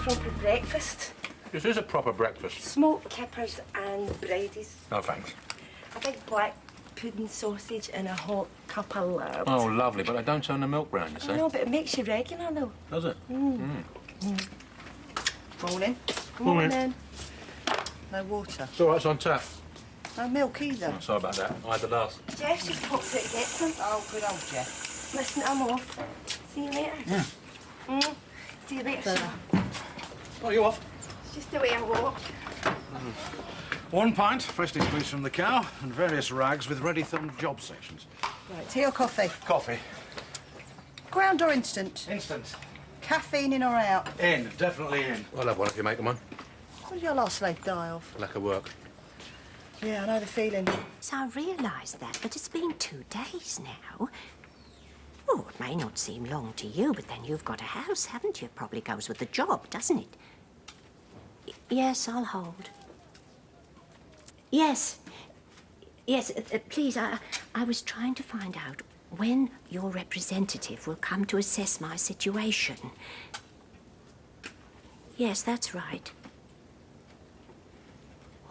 proper breakfast. This is a proper breakfast. Smoked kippers and breadies. No, thanks. A big black pudding sausage and a hot cup of lard. Oh, lovely, but I don't turn the milk round, you see. I know, but it makes you regular, though. Does it? Morning. Morning. No water. It's all right, it's on tap. No milk either. Oh, sorry about that. I had the last. Jeff's just popped out to get some. Oh, good old Jeff. Listen, I'm off. See you later. See you later. Oh, you off? It's just the way I walk. 1 pint, freshly squeezed from the cow, and various rags with ready-thumbed job sections. Right, tea or coffee? Coffee. Ground or instant? Instant. Caffeine in or out? In, definitely in. I'll have one if you make them one. What did your last slave die of? Lack of work. Yeah, I know the feeling. So I realise that, but it's been 2 days now. Oh, it may not seem long to you, but then you've got a house, haven't you? Probably goes with the job, doesn't it? Yes, I'll hold. Yes. Yes, please, I was trying to find out when your representative will come to assess my situation. Yes, that's right.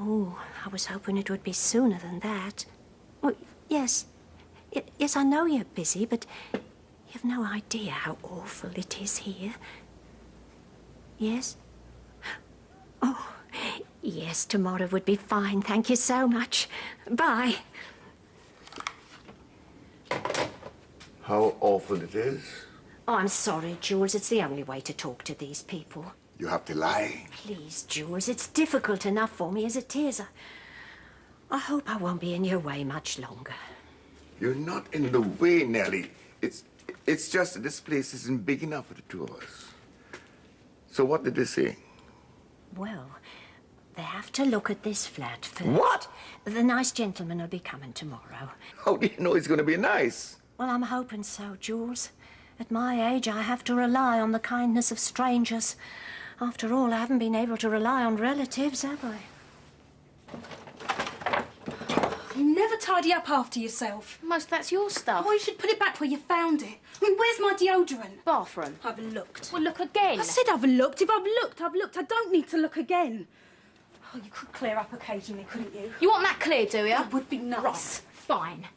Oh, I was hoping it would be sooner than that. Oh, yes. Yes, I know you're busy, but you've no idea how awful it is here. Yes? Oh, yes, tomorrow would be fine. Thank you so much. Bye. How awful it is. Oh, I'm sorry, Jules. It's the only way to talk to these people. You have to lie. Please, Jules, it's difficult enough for me as it is. I hope I won't be in your way much longer. You're not in the way, Nellie. It's just that this place isn't big enough for the two of us. So what did they say? Well, they have to look at this flat first. What? The nice gentleman will be coming tomorrow. How do you know it's going to be nice? Well, I'm hoping so, Jules. At my age, I have to rely on the kindness of strangers. After all, I haven't been able to rely on relatives, have I? You never tidy up after yourself. Most that's your stuff. Oh, you should put it back where you found it. I mean, where's my deodorant? Bathroom. I've looked. Well, look again. I said I've looked. If I've looked, I've looked. I don't need to look again. Oh, you could clear up occasionally, couldn't you? You want that clear, do you? That would be nice. Right, fine.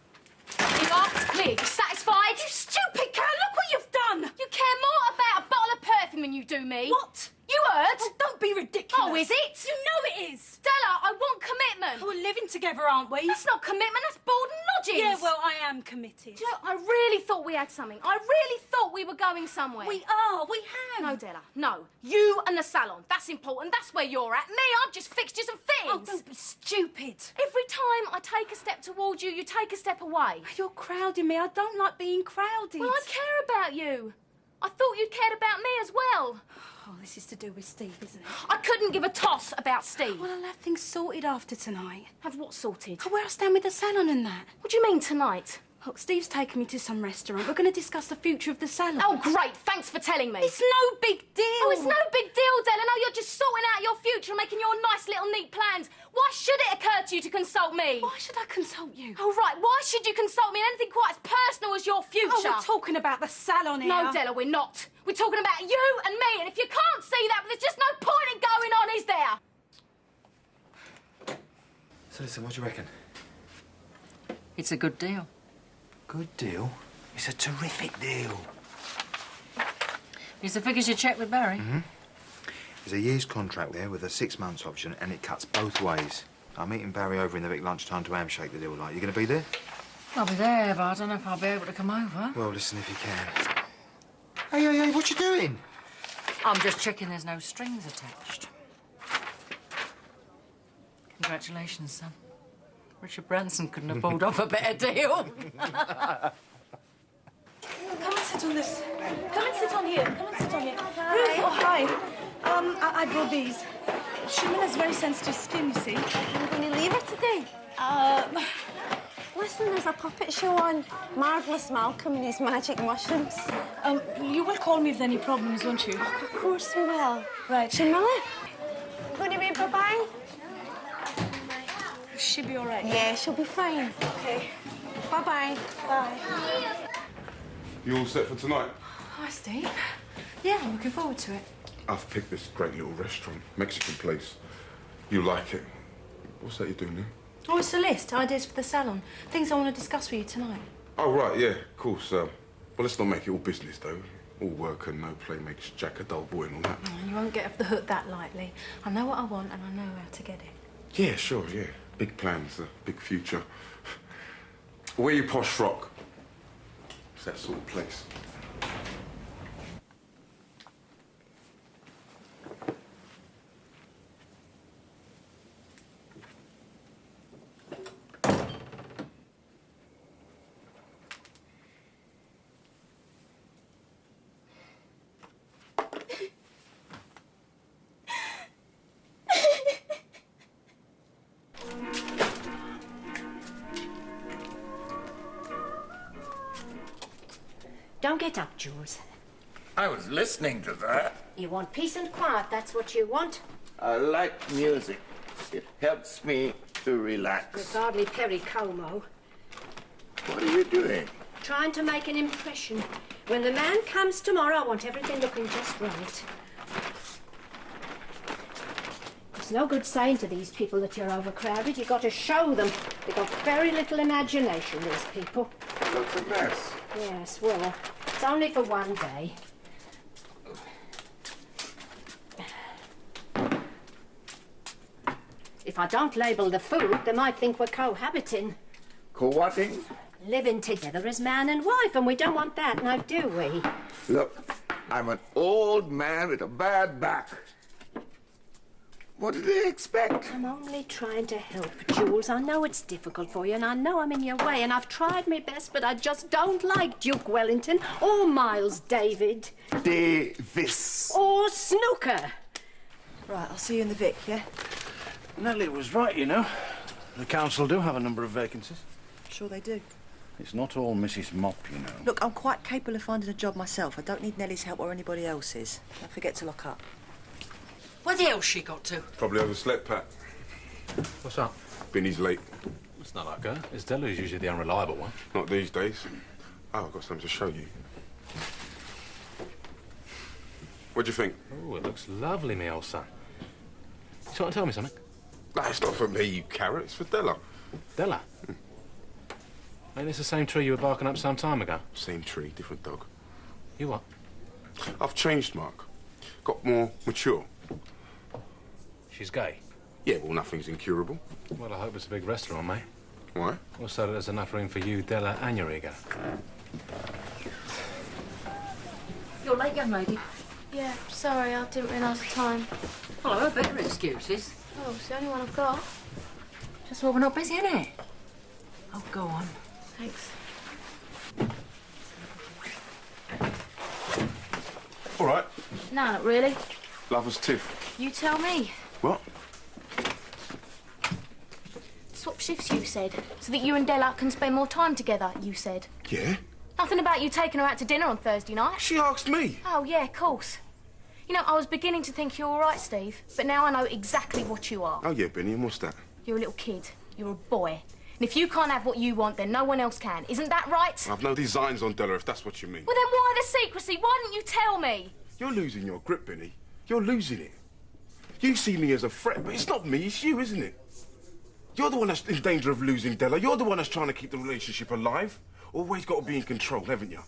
If after's cleared, you're satisfied? You stupid cow, look what you've done! You care more about a bottle of perfume than you do me. What? You heard? Oh, don't be ridiculous. Oh, is it? You know it is. Stella, I want commitment. Oh, we're living together, aren't we? That's not commitment, that's bald nodges. Yeah, well, I am committed. Do you know, I really thought we had something. I really thought we were going somewhere. We are, we have. No, Della, no. You and the salon, that's important. That's where you're at. Me, I'm just fixtures and Oh, fittings. don't be stupid. Every time I take a step towards you, you take a step away. You're crowding me. I don't like being crowded. Well, I care about you. I thought you cared about me as well. Oh, this is to do with Steve, isn't it? I couldn't give a toss about Steve. Well, I'll have things sorted after tonight. Have what sorted? Oh, where I stand with the salon and that. What do you mean tonight? Look, Steve's taken me to some restaurant. We're going to discuss the future of the salon. Oh, great. Thanks for telling me. It's no big deal. Oh, it's no big deal, Della. No, you're just sorting out your future and making your nice little neat plans. Why should it occur to you to consult me? Why should I consult you? Oh, right. Why should you consult me in anything quite as personal as your future? Oh, we're talking about the salon here. No, Della, we're not. We're talking about you and me, and if you can't see that, there's just no point in going on, is there? So listen, what do you reckon? It's a good deal. Good deal? It's a terrific deal. Is the figures you checked with Barry? Mm-hmm. There's a year's contract there with a 6 months option, and it cuts both ways. I'm meeting Barry over in the Vic lunchtime to handshake the deal. Like, you going to be there? I'll be there, but I don't know if I'll be able to come over. Well, listen if you can. Hey, what you doing? I'm just checking there's no strings attached. Congratulations, son. Richard Branson couldn't have pulled off a better deal. Come and sit on this. Come and sit on here. Come and sit on here. Ruth, oh, hi. I brought these. Shamila's very sensitive skin, you see. I'm going to leave her today. Listen, there's a puppet show on. Marvellous Malcolm and his magic mushrooms. You will call me with any problems, won't you? Oh, of course we will. Right. Shamila, going to be bye-bye? She'll be all right. Yeah, she'll be fine. Okay. Bye-bye. Bye. You all set for tonight? Hi, Steve. Yeah, I'm looking forward to it. I've picked this great little restaurant, Mexican place. You like it. What's that you're doing there? Oh, it's a list. Ideas for the salon. Things I want to discuss with you tonight. Oh, right, yeah, of course. Well, let's not make it all business, though. All work and no play makes Jack a dull boy and all that. Oh, you won't get off the hook that lightly. I know what I want and I know how to get it. Yeah, sure, yeah. Big plans, a big future. Where you posh rock? It's that sort of place. Don't get up, Jules. I was listening to that. You want peace and quiet, that's what you want. I like music. It helps me to relax. It's hardly Perry Como. What are you doing? Trying to make an impression. When the man comes tomorrow, I want everything looking just right. It's no good saying to these people that you're overcrowded. You've got to show them. They've got very little imagination, these people. Looks a mess. Yes, well, it's only for one day. If I don't label the food, they might think we're cohabiting. Co-whatting? Living together as man and wife, and we don't want that, now do we? Look, I'm an old man with a bad back. What do they expect? I'm only trying to help, Jules. I know it's difficult for you, and I know I'm in your way, and I've tried my best, but I just don't like Duke Wellington or Miles David. Davis. Or Snooker. Right, I'll see you in the Vic, yeah? Nellie was right, you know. The council do have a number of vacancies. Sure they do. It's not all Mrs. Mop, you know. Look, I'm quite capable of finding a job myself. I don't need Nellie's help or anybody else's. Don't forget to lock up. Where the hell's she got to? Probably overslept, Pat. What's up? Binny's late. It's not like her. It's Della who's usually the unreliable one. Not these days. Oh, I've got something to show you. What'd you think? Oh, it looks lovely, me old son. You trying to tell me something? No, it's not for me, you carrot. It's for Della. Della? Ain't this the same tree you were barking up some time ago? Same tree, different dog. You what? I've changed, Mark. Got more mature. She's gay? Yeah, well, nothing's incurable. Well, I hope it's a big restaurant, mate. Why? Well, so that there's enough room for you, Della, and your ego. You're late, young lady. Yeah, sorry, I didn't realise the time. Well, I've heard better excuses. Oh, it's the only one I've got. Just while we're not busy, innit? Oh, go on. Thanks. All right. No, not really. Lover's tiff. You tell me. What? Swap shifts, you said, so that you and Della can spend more time together, you said. Yeah? Nothing about you taking her out to dinner on Thursday night. She asked me. Oh, yeah, of course. You know, I was beginning to think you're all right, Steve, but now I know exactly what you are. Oh, yeah, Benny, and what's that? You're a little kid. You're a boy. And if you can't have what you want, then no one else can. Isn't that right? I've no designs on Della, if that's what you mean. Well, then why the secrecy? Why didn't you tell me? You're losing your grip, Benny. You're losing it. You see me as a threat, but it's not me, it's you, isn't it? You're the one that's in danger of losing Della. You're the one that's trying to keep the relationship alive. Always got to be in control, haven't you?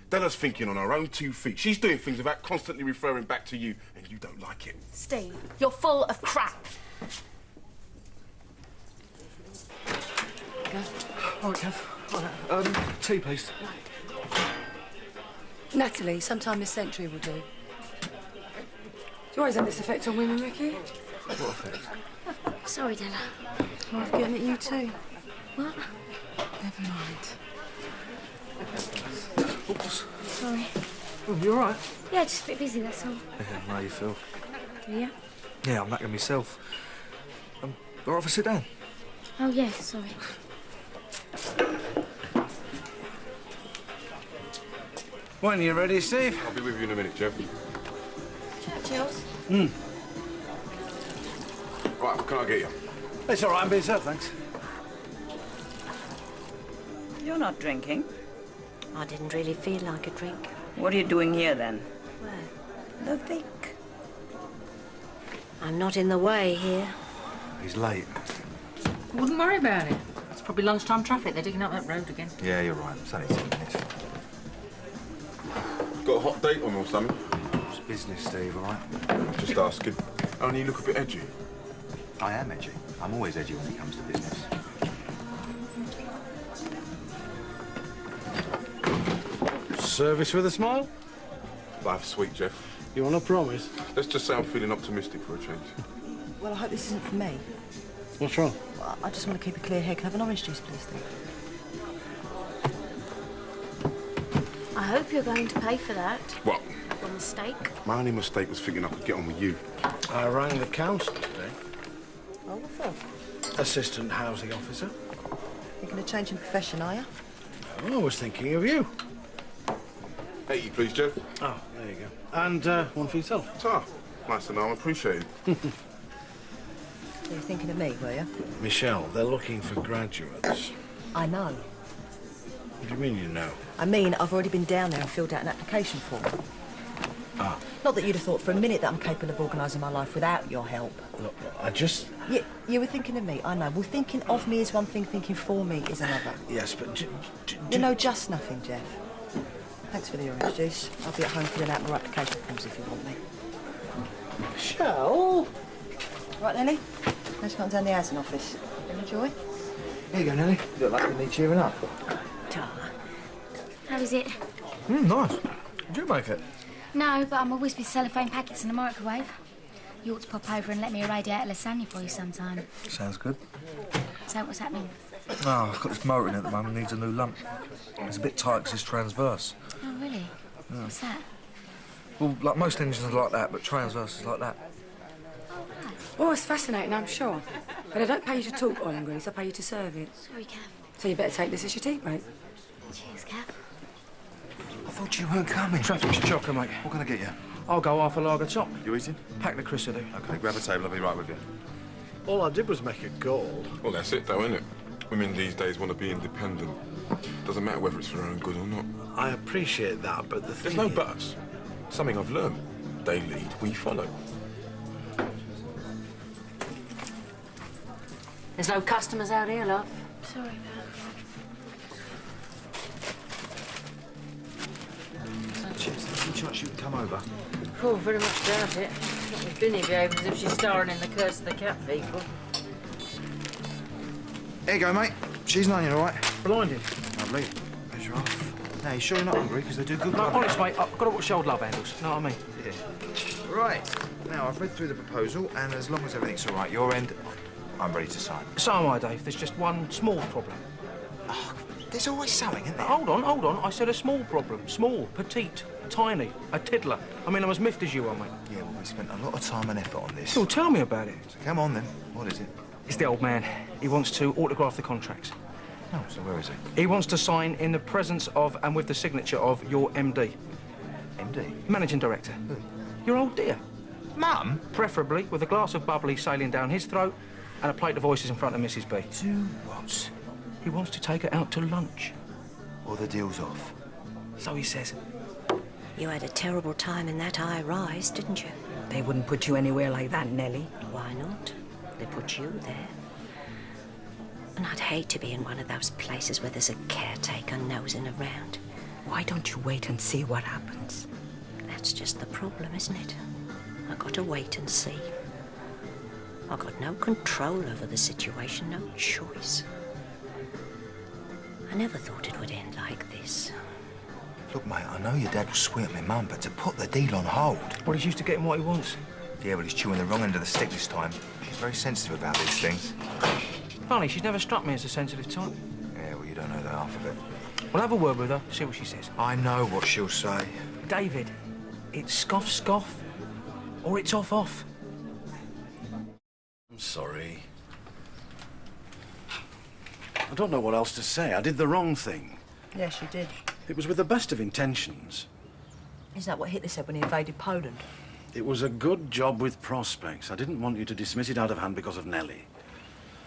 Della's thinking on her own 2 feet. She's doing things without constantly referring back to you, and you don't like it. Steve, you're full of crap. Go. All right, Kev. All right, tea, please. Natalie, sometime this century will do. Do you always have this effect on women, Ricky? What effect? Sorry, Della. Oh, I'm getting at you too. What? Never mind. Oops. Sorry. Oh, you all right? Yeah, just a bit busy, that's all. Yeah, how you feel? Yeah? Yeah, I'm knackered myself. All right, if I sit down? Oh, yeah, sorry. When you're ready, Steve. I'll be with you in a minute, Jeff. Churchill's? Right, what can I get you? It's all right, I'm being served, thanks. You're not drinking. I didn't really feel like a drink. What are you doing here, then? Where? The Vic. I'm not in the way here. He's late. Wouldn't worry about it. It's probably lunchtime traffic. They're digging up that road again. Yeah, you're right. It's only 10 minutes. Got a hot date on or something? It's business, Steve, all right? Just asking. Only you look a bit edgy. I am edgy. I'm always edgy when it comes to business. Service with a smile? Life's sweet, Jeff. You want a promise? Let's just say I'm feeling optimistic for a change. Well, I hope this isn't for me. What's wrong? Well, I just want to keep a clear head. Can I have an orange juice, please, Steve? I hope you're going to pay for that. What? Your mistake. My only mistake was thinking I could get on with you. I rang the council today. Oh, what for? Assistant housing officer. Thinking of changing profession, are you? Oh, I was thinking of you. 80, please, Jeff. Oh, there you go. And one for yourself. Ah, nice to know. I appreciate it. So you're thinking of me, were you? Michelle, they're looking for graduates. I know. What do you mean you know? I mean, I've already been down there and filled out an application form. Ah. Not that you'd have thought for a minute that I'm capable of organising my life without your help. Look, I just... You were thinking of me, I know. Well, thinking of me is one thing, thinking for me is another. Yes, but... You know just nothing, Jeff. Thanks for the orange juice. I'll be at home filling out more application forms if you want me. Michelle? Right, Nelly? Let's go down the housing office. Enjoy. Here you go, Nelly. You look like you need cheering up. How is it? Nice. Did you make it? No, but I'm always with cellophane packets in the microwave. You ought to pop over and let me irradiate a lasagna for you sometime. Sounds good. So what's happening? Oh, I've got this motor in at the moment, needs a new lump. It's a bit tight because it's transverse. Oh, really? Yeah. What's that? Well, like most engines are like that, but transverse is like that. Oh, it's fascinating, I'm sure. But I don't pay you to talk oil and grease, I pay you to serve it. Sorry, Kath. So you better take this as your tea break. Cheers, Kath. I thought you weren't coming. Traffic's a chocker, mate. What can I get you? I'll go half a lager top. You eating? Pack the crisp, do. OK, grab a table. I'll be right with you. All I did was make a call. Well, that's it, though, isn't it? Women these days want to be independent. Doesn't matter whether it's for their own good or not. I appreciate that, but the thing There's no buts. Something I've learned. They lead, we follow. There's no customers out here, love. Sorry, Sanchez, any chance you can come over? Oh, very much doubt it. Not with Binny behaving as if she's starring in The Curse of the Cat People. Here you go, mate. She's an onion, all right? Blinded. Lovely. Measure off. Now, you sure you're not hungry? Because they do good... No, honest, mate, I've got to watch the old love handles. Know what I mean? Yeah. Right. Now, I've read through the proposal, and as long as everything's all right your end, I'm ready to sign. So am I, Dave. There's just one small problem. Oh, there's always something, isn't there? Hold on. I said a small problem. Small, petite, tiny, a tiddler. I mean, I'm as miffed as you are, mate. Yeah, well, we spent a lot of time and effort on this. Well, tell me about it. So come on, then. What is it? It's the old man. He wants to autograph the contracts. Oh, so where is he? He wants to sign in the presence of and with the signature of your MD. MD? Managing Director. Who? Your old dear. Mum? Preferably with a glass of bubbly sailing down his throat and a plate of oysters in front of Mrs. B. Do what? He wants to take her out to lunch. Or the deal's off. So he says. You had a terrible time in that high rise, didn't you? They wouldn't put you anywhere like that, Nellie. Why not? They put you there. And I'd hate to be in one of those places where there's a caretaker nosing around. Why don't you wait and see what happens? That's just the problem, isn't it? I've got to wait and see. I've got no control over the situation, no choice. I never thought it would end like this. Look, mate, I know your dad was sweet on my mum, but to put the deal on hold... Well, he's used to getting what he wants. Yeah, well, he's chewing the wrong end of the stick this time. She's very sensitive about these things. Funny, she's never struck me as a sensitive type. Yeah, well, you don't know the half of it. We'll have a word with her, see what she says. I know what she'll say. David, it's scoff, or it's off. I'm sorry. I don't know what else to say. I did the wrong thing. Yes, you did. It was with the best of intentions. Isn't that what Hitler said when he invaded Poland? It was a good job with prospects. I didn't want you to dismiss it out of hand because of Nellie.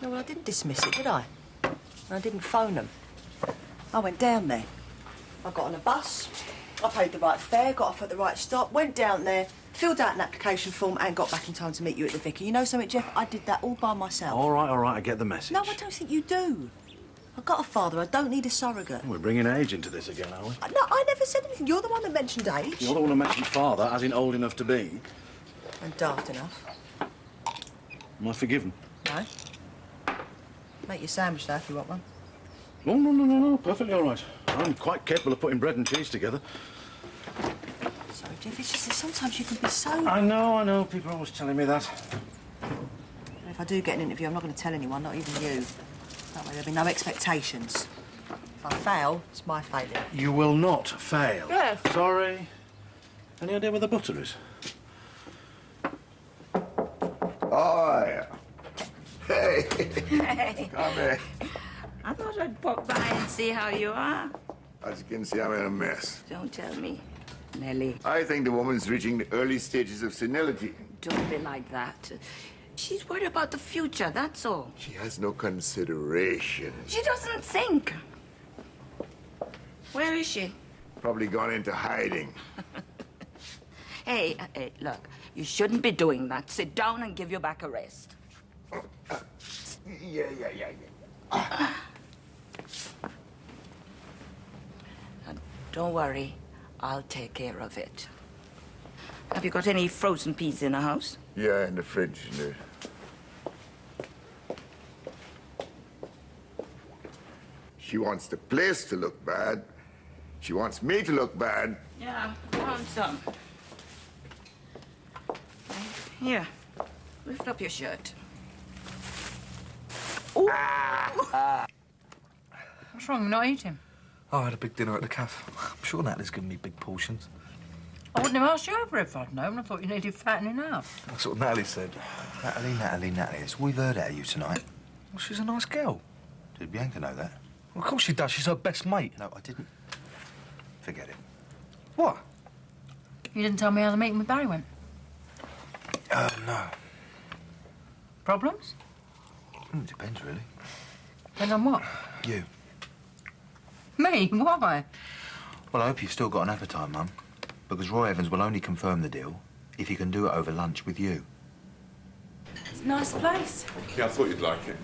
No, well, I didn't dismiss it, did I? I didn't phone them. I went down there. I got on a bus, I paid the right fare, got off at the right stop, went down there, Filled out an application form and got back in time to meet you at the Vicar. You know something, Jeff? I did that all by myself. All right, I get the message. No, I don't think you do. I've got a father. I don't need a surrogate. We're bringing age into this again, are we? No, I never said anything. You're the one that mentioned age. You're the one who mentioned father, as in old enough to be. And daft enough. Am I forgiven? No. Make your sandwich, though, if you want one. No. Perfectly all right. I'm quite capable of putting bread and cheese together. Sorry, Jeff, it's just that sometimes you can be so... I know. People are always telling me that. If I do get an interview, I'm not going to tell anyone, not even you. That way there'll be no expectations. If I fail, it's my failure. You will not fail. Yes. Sorry. Any idea where the butter is? Oh, yeah. Hey. Hey. Come here. I thought I'd pop by and see how you are. As you can see, I'm in a mess. Don't tell me, Nellie. I think the woman's reaching the early stages of senility. Don't be like that. She's worried about the future, that's all. She has no consideration. She doesn't think. Where is she? Probably gone into hiding. Hey, look, you shouldn't be doing that. Sit down and give your back a rest. Yeah. Don't worry, I'll take care of it. Have you got any frozen peas in the house? Yeah, in the fridge. She wants the place to look bad. She wants me to look bad. Yeah, want some. Here, lift up your shirt. Ooh. What's wrong? You're not eating? Oh, I had a big dinner at the cafe. I'm sure Natalie's given me big portions. I wouldn't have asked you over if I'd known. I thought you needed fattening up. That's what Natalie said. Natalie, it's we've heard out of you tonight. Well, she's a nice girl. Did Bianca know that? Well, of course she does. She's her best mate. No, I didn't. Forget it. What? You didn't tell me how the meeting with Barry went. No. Problems? Depends, really. Depends on what? You. Me? Why? Well, I hope you've still got an appetite, Mum. Because Roy Evans will only confirm the deal if he can do it over lunch with you. It's a nice place. Yeah, I thought you'd like it.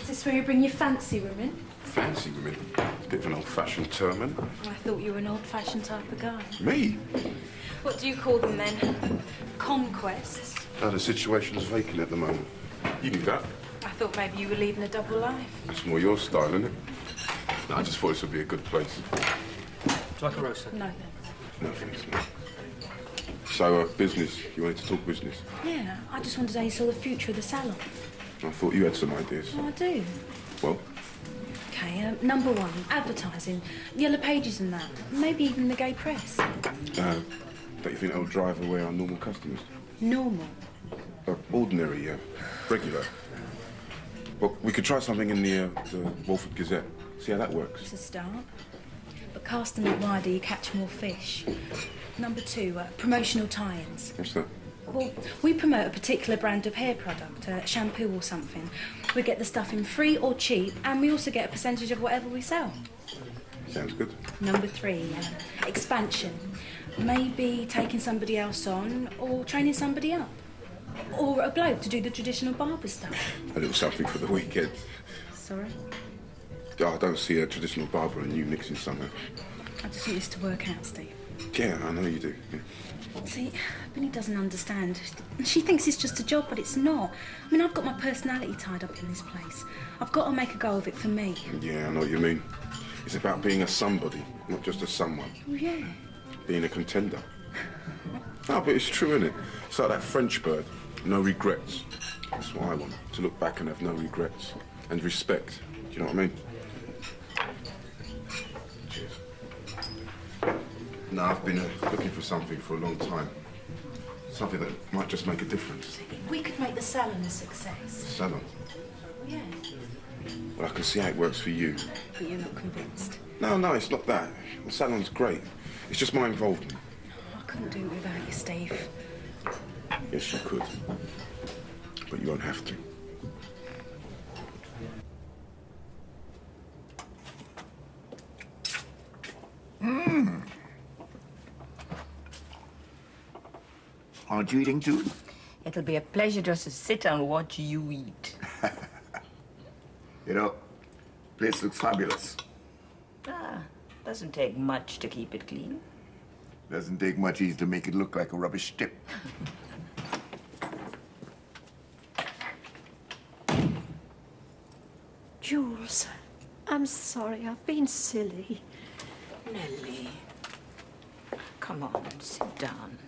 Is this where you bring your fancy women? Fancy women. It's a bit of an old-fashioned term, isn't it? I thought you were an old-fashioned type of guy. Me? What do you call them then? Conquests? The situation's vacant at the moment. You do that. I thought maybe you were leading a double life. That's more your style, isn't it? No, I just thought this would be a good place. Do you like a roast? No, thanks. No, thanks. No. So, business. You wanted to talk business? Yeah, I just wondered how you saw the future of the salon. I thought you had some ideas. Oh, I do. Well? Okay, number one, advertising. Yellow pages and that. Maybe even the gay press. Don't you think that'll drive away our normal customers? Normal. Ordinary, yeah. Regular. Well, we could try something in the Walford Gazette. See how that works. It's a start. But cast a net wider, you catch more fish. Number two, promotional tie-ins. What's that? Well, we promote a particular brand of hair product, shampoo or something. We get the stuff in free or cheap, and we also get a percentage of whatever we sell. Sounds good. Number three, expansion. Maybe taking somebody else on or training somebody up. Or a bloke to do the traditional barber stuff. A little something for the weekend. Sorry? Oh, I don't see a traditional barber and you mixing something. I just want this to work out, Steve. Yeah, I know you do. Yeah. See, Binny doesn't understand. She thinks it's just a job, but it's not. I mean, I've got my personality tied up in this place. I've got to make a go of it for me. Yeah, I know what you mean. It's about being a somebody, not just a someone. Oh, yeah. Being a contender. No, but it's true, isn't it? It's like that French bird, no regrets. That's what I want, to look back and have no regrets. And respect. Do you know what I mean? Cheers. No, I've been looking for something for a long time. Something that might just make a difference. If we could make the salon a success. Salon. Yeah. Well, I can see how it works for you. But you're not convinced. No, it's not that. The salon's great. It's just my involvement. I couldn't do it without you, Steve. Yes, you could. But you won't have to. Aren't you eating too? It'll be a pleasure just to sit and watch you eat. You know, place looks fabulous. Doesn't take much to keep it clean. Doesn't take much either to make it look like a rubbish tip. Jules, I'm sorry. I've been silly. Nellie, come on, sit down.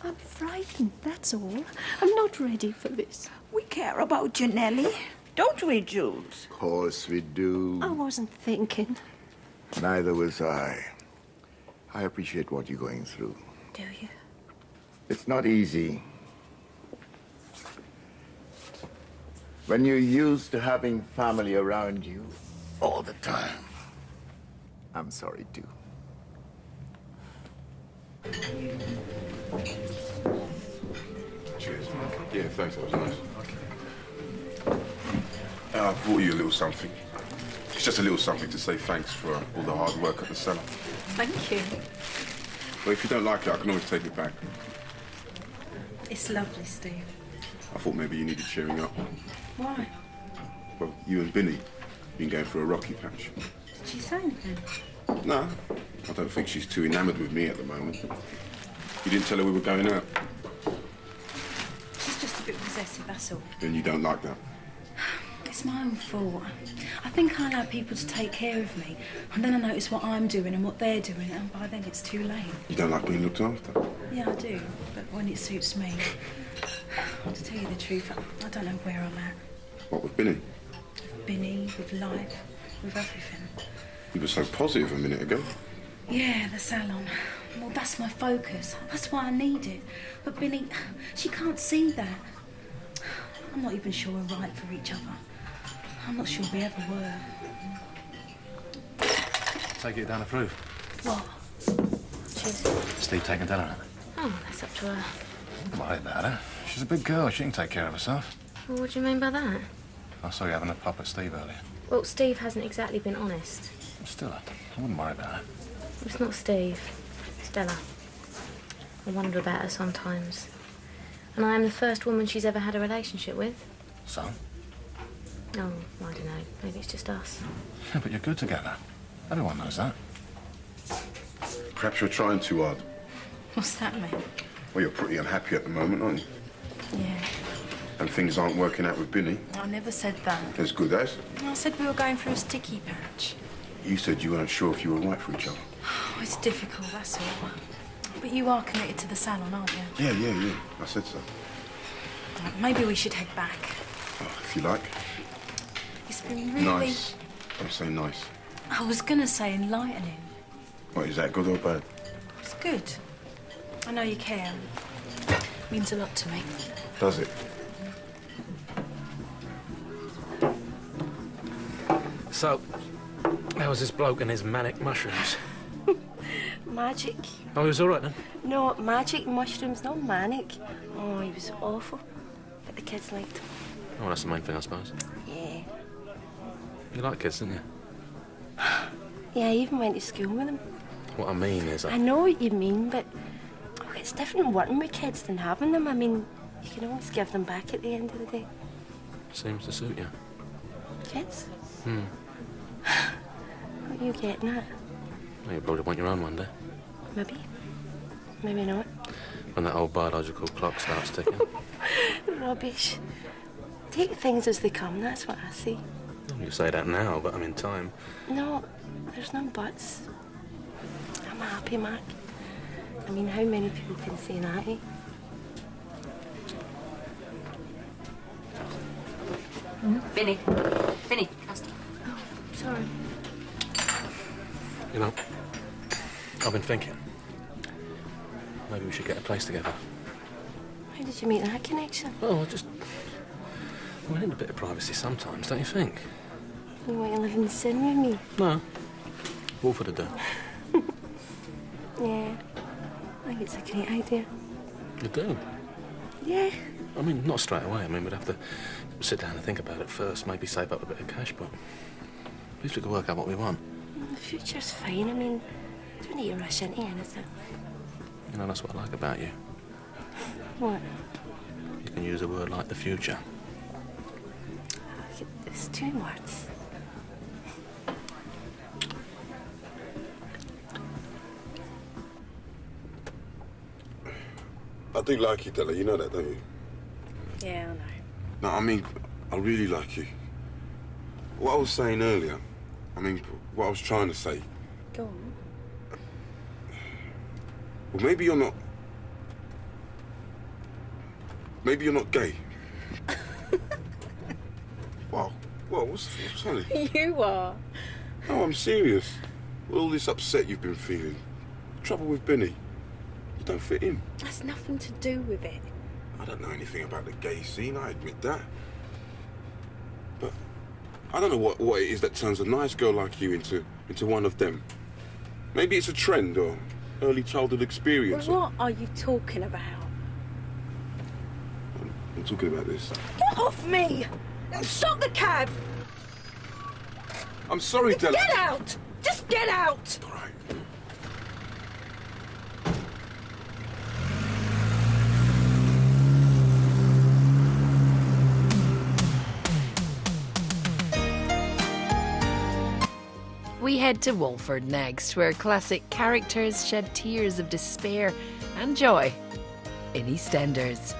I'm frightened, that's all. I'm not ready for this. We care about you, Nellie. Don't we, Jules? Of course we do. I wasn't thinking. Neither was I. I appreciate what you're going through. Do you? It's not easy. When you're used to having family around you all the time. I'm sorry, too. Cheers. Yeah, thanks. That was nice. I brought you a little something. It's just a little something to say thanks for all the hard work at the cellar. Thank you. But if you don't like it, I can always take it back. It's lovely, Steve. I thought maybe you needed cheering up. Why? Well, you and Binny been going through a rocky patch. Did she say anything? No, I don't think she's too enamoured with me at the moment. You didn't tell her we were going out. She's just a bit possessive, that's all. Then you don't like that. It's my own fault. I think I allow people to take care of me, and then I notice what I'm doing and what they're doing, and by then it's too late. You don't like being looked after? Yeah, I do, but when it suits me. To tell you the truth, I don't know where I'm at. What, with Binny? With Binny, with life, with everything. You were so positive a minute ago. Yeah, the salon. Well, that's my focus. That's why I need it. But Binny, she can't see that. I'm not even sure we're right for each other. I'm not sure we ever were. Take it down approve. What? Cheers. Steve taking Della out. Oh, that's up to her. Don't worry about her. She's a big girl. She can take care of herself. Well, what do you mean by that? I saw you having a pop at Steve earlier. Well, Steve hasn't exactly been honest. Still, I wouldn't worry about her. It's not Steve. It's Della. I wonder about her sometimes. And I am the first woman she's ever had a relationship with. So? Oh, I don't know. Maybe it's just us. Yeah, but you're good together. Everyone knows that. Perhaps you're trying too hard. What's that mean? Well, you're pretty unhappy at the moment, aren't you? Yeah. And things aren't working out with Binny. I never said that. As good as. I said we were going through a sticky patch. You said you weren't sure if you were right for each other. Oh, it's difficult, that's all. But you are committed to the salon, aren't you? Yeah. I said so. Maybe we should head back. Oh, if you like. It's been really... Nice. Don't say nice. I was gonna say enlightening. What, is that good or bad? It's good. I know you care. It means a lot to me. Does it? So, how was this bloke and his manic mushrooms? Magic. Oh, he was all right then? No, magic mushrooms, not manic. Oh, he was awful. But the kids liked him. Oh, that's the main thing, I suppose. Yeah. You like kids, didn't you? Yeah, I even went to school with him. What I mean is... I know what you mean, but oh, it's different working with kids than having them. I mean, you can always give them back at the end of the day. Seems to suit you. Kids? What are you getting at? Well, you probably want your own one day. Maybe. Maybe not. When that old biological clock starts ticking. Rubbish. Take things as they come, that's what I see. You say that now, but I'm in time. No, there's no buts. I'm happy, Mark. I mean, how many people can say that, eh? Binny. Binny, custard. Oh, sorry. You know, I've been thinking. Maybe we should get a place together. How did you make that connection? Oh, we need a bit of privacy sometimes, don't you think? You want to live in the sin with me? No. Wolford would do. Yeah. I think it's a great idea. You do? Yeah. I mean, not straight away. I mean, we'd have to sit down and think about it first, maybe save up a bit of cash, but at least we could work out what we want. The future's fine. I mean, don't need to rush into anything. You know, that's what I like about you. What? You can use a word like the future. It's 2 words. I do like you, Della. You know that, don't you? Yeah, I know. No, I mean, I really like you. What I was saying earlier, what I was trying to say. Go on. Well, maybe you're not gay. Wow. Well, what's funny? You are. No, I'm serious. With all this upset you've been feeling, trouble with Benny, you don't fit in. That's nothing to do with it. I don't know anything about the gay scene, I admit that. But I don't know what it is that turns a nice girl like you into one of them. Maybe it's a trend or early childhood experience. Well, what are you talking about? I'm talking about this. Get off me! Stop the cab! I'm sorry, Della. Get out! Just get out! All right. We head to Walford next, where classic characters shed tears of despair and joy in EastEnders.